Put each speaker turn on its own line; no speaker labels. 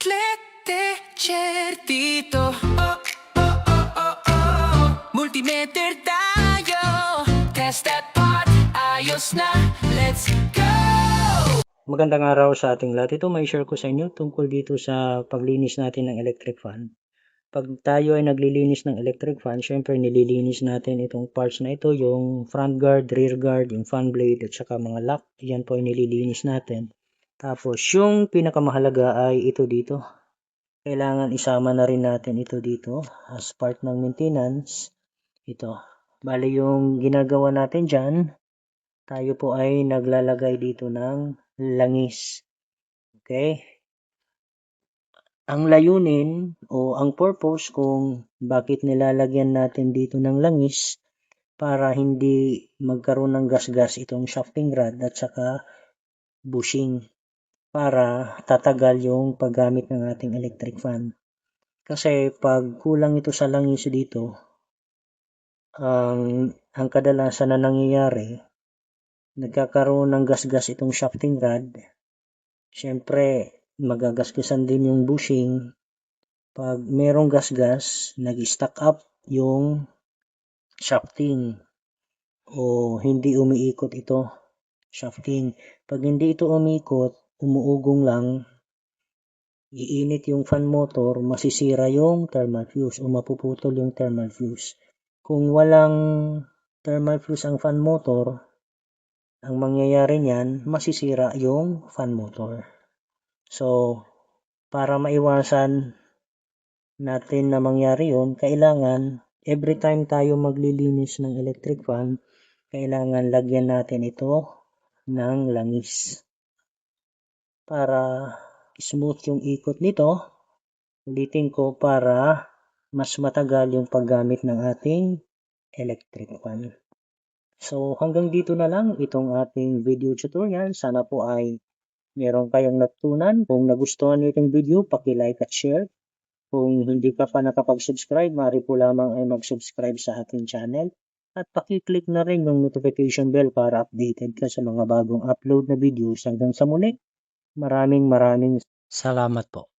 Biciclette certito. Oh, oh, oh, oh, oh. Multimeter tayo. Test that part. Ayos na. Let's go!
Magandang araw sa ating lahat. Ito may share ko sa inyo tungkol dito sa paglinis natin ng electric fan. Pag tayo ay naglilinis ng electric fan, syempre nililinis natin itong parts na ito, yung front guard, rear guard, yung fan blade at saka mga lock. Yan po ay nililinis natin. Tapos yung pinakamahalaga ay ito dito. Kailangan isama na rin natin ito dito as part ng maintenance. Ito. Bali yung ginagawa natin dyan, tayo po ay naglalagay dito ng langis. Okay? Ang layunin o ang purpose kung bakit nilalagyan natin dito ng langis para hindi magkaroon ng gas-gas itong shafting rod at saka bushing para tatagal yung paggamit ng ating electric fan. Kasi pag kulang ito sa langis dito, ang kadalasan na nangyayari, nagkakaroon ng gas-gas itong shafting rod. Siyempre, magagasgasan din yung bushing. Pag merong gas-gas, nag-stack up yung shafting o hindi umiikot ito, shafting. Pag hindi ito umikot, umuugong lang, iinit yung fan motor, masisira yung thermal fuse o mapuputol yung thermal fuse. Kung walang thermal fuse ang fan motor, ang mangyayari niyan, masisira yung fan motor. So, para maiwasan natin na mangyari yun, kailangan every time tayo maglilinis ng electric fan, kailangan lagyan natin ito ng langis para smooth yung ikot nito. Ulitin ko, para mas matagal yung paggamit ng ating electric fan. So hanggang dito na lang itong ating video tutorial. Sana po ay meron kayong natutunan. Kung nagustuhan niyo itong video, paki-like at share. Kung hindi ka pa nakapag-subscribe, maaari po lamang ay mag-subscribe sa ating channel. At paki-click na rin yung notification bell para updated ka sa mga bagong upload na videos. Hanggang sa muli, maraming salamat po.